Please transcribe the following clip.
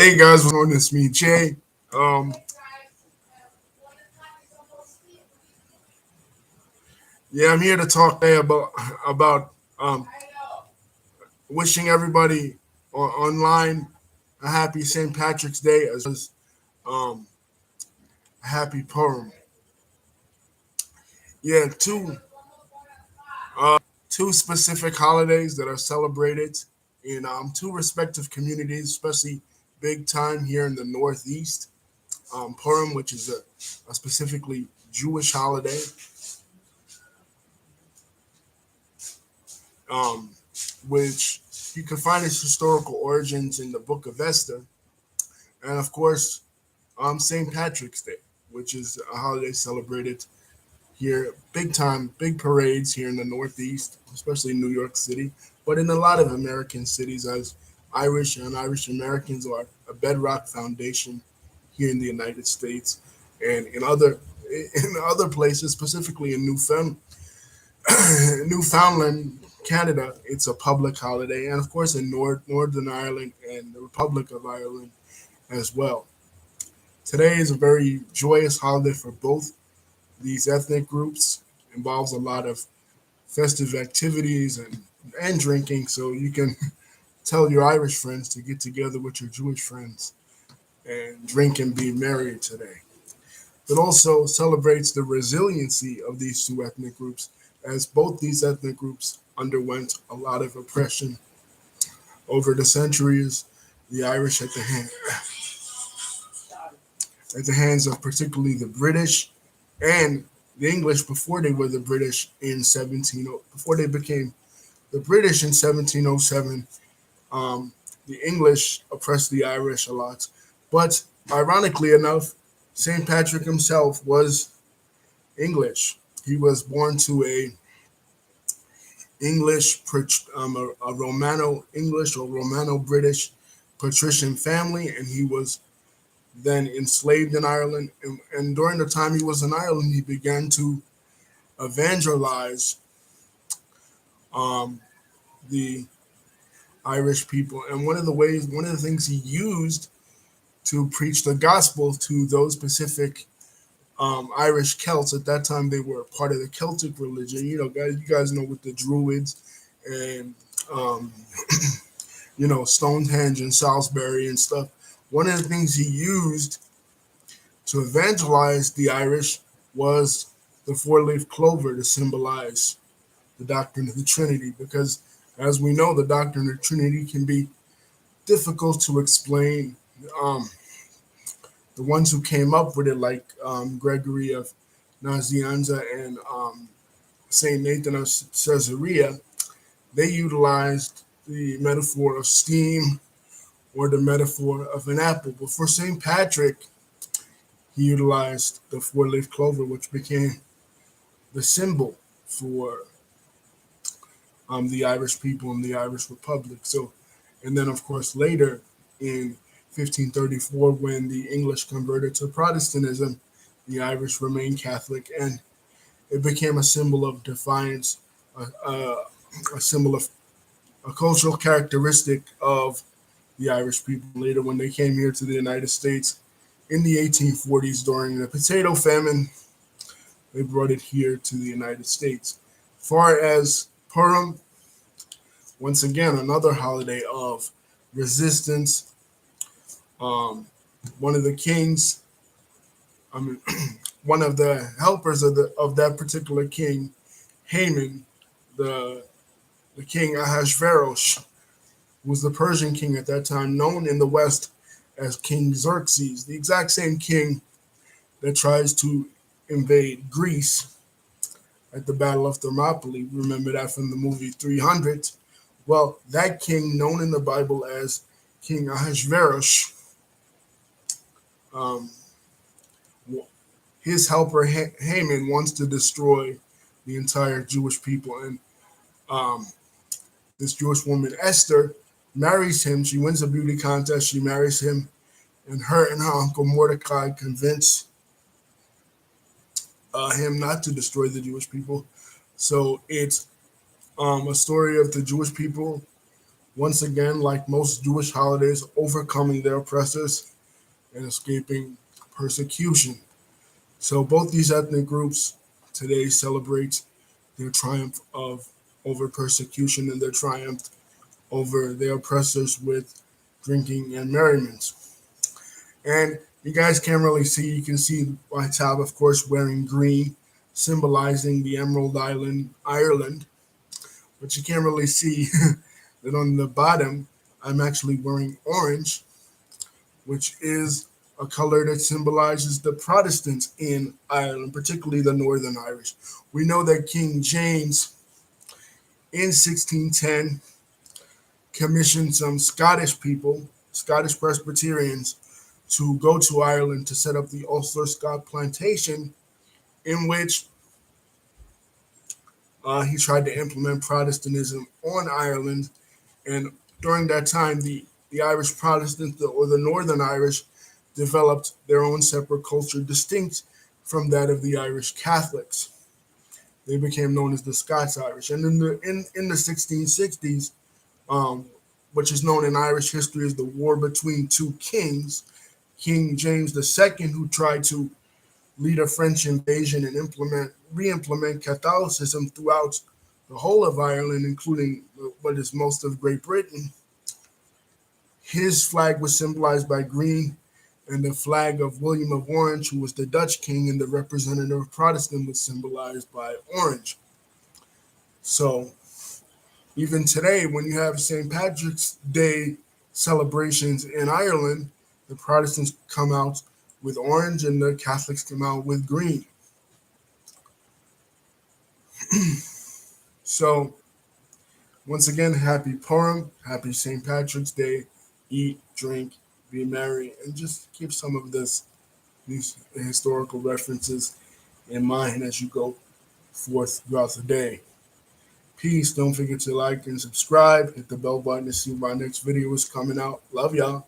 Hey guys, what's going on? It's me, Jay. Um, yeah, I'm here to talk today about wishing everybody online a happy St. Patrick's Day as well as um, a happy Purim. Yeah, two specific holidays that are celebrated in two respective communities, especially big time here in the Northeast. Purim, which is a specifically Jewish holiday, um, which you can find its historical origins in the Book of Esther, and of course, St. Patrick's Day, which is a holiday celebrated here, big time, big parades here in the Northeast, especially in New York City, but in a lot of American cities, as Irish and Irish Americans are a bedrock foundation here in the United States and in other places, specifically in Newfoundland, Canada, it's a public holiday, and of course in Northern Ireland and the Republic of Ireland as well. Today is a very joyous holiday for both these ethnic groups. Involves a lot of festive activities and drinking, so you can tell your Irish friends to get together with your Jewish friends and drink and be merry today. It also celebrates the resiliency of these two ethnic groups, as both these ethnic groups underwent a lot of oppression over the centuries. The Irish at the hands of particularly the British and the English before they were the British in 17 before they became the British in 1707. Um, the English oppressed the Irish a lot, but ironically enough, St. Patrick himself was English. He was born to a Romano English or Romano British patrician family, and he was then enslaved in Ireland. And during the time he was in Ireland, he began to evangelize um, the Irish people. And one of the things he used to preach the gospel to those specific Irish Celts. At that time, they were part of the Celtic religion. You guys know with the Druids and um, Stonehenge and Salisbury and stuff. One of the things he used to evangelize the Irish was the four-leaf clover to symbolize the doctrine of the Trinity, because as we know, the doctrine of the Trinity can be difficult to explain. Um, the ones who came up with it, like Gregory of Nazianza and Saint Nathan of Caesarea, they utilized the metaphor of steam or the metaphor of an apple. But for Saint Patrick, he utilized the four-leaf clover, which became the symbol for the Irish people and the Irish Republic. So, and then of course later in 1534, when the English converted to Protestantism, the Irish remained Catholic, and it became a symbol of defiance, a symbol of a cultural characteristic of the Irish people. Later, when they came here to the United States in the 1840s during the potato famine, they brought it here to the United States. Far as Purim, once again, another holiday of resistance. Um, one of the kings, I mean, one of the helpers of that particular king, Haman, the the king Ahasuerus, was the Persian king at that time, known in the West as King Xerxes, the exact same king that tries to invade Greece at the Battle of Thermopylae. Remember that from the movie 300. Well, that king, known in the Bible as King Ahasuerus, um, his helper Haman wants to destroy the entire Jewish people. And um, this Jewish woman, Esther, marries him. She wins a beauty contest. She marries him, and her uncle Mordecai convince him not to destroy the Jewish people. So it's a story of the Jewish people Once again, like most Jewish holidays, overcoming their oppressors and escaping persecution. So both these ethnic groups today celebrate their triumph of over persecution and their triumph over their oppressors with drinking and merriment. And you guys can't really see, you can see my tab, of course, wearing green, symbolizing the Emerald Island, Ireland. But you can't really see that on the bottom, I'm actually wearing orange, which is a color that symbolizes the Protestants in Ireland, particularly the Northern Irish. We know that King James in 1610 commissioned some Scottish people, Scottish Presbyterians, to go to Ireland to set up the Ulster Scott plantation, in which he tried to implement Protestantism on Ireland. And during that time, the Irish Protestants, or the Northern Irish, developed their own separate culture distinct from that of the Irish Catholics. They became known as the Scots Irish. And in the 1660s, um, which is known in Irish history as the War Between Two Kings, King James II, who tried to lead a French invasion and re-implement Catholicism throughout the whole of Ireland, including what is most of Great Britain. His flag was symbolized by green, and the flag of William of Orange, who was the Dutch king and the representative of Protestant, was symbolized by orange. So even today, when you have St. Patrick's Day celebrations in Ireland, the Protestants come out with orange and the Catholics come out with green. So, once again, happy Purim, happy St. Patrick's Day. Eat, drink, be merry, and just keep some of these historical references in mind as you go forth throughout the day. Peace. Don't forget to like and subscribe. Hit the bell button to see when my next video is coming out. Love y'all.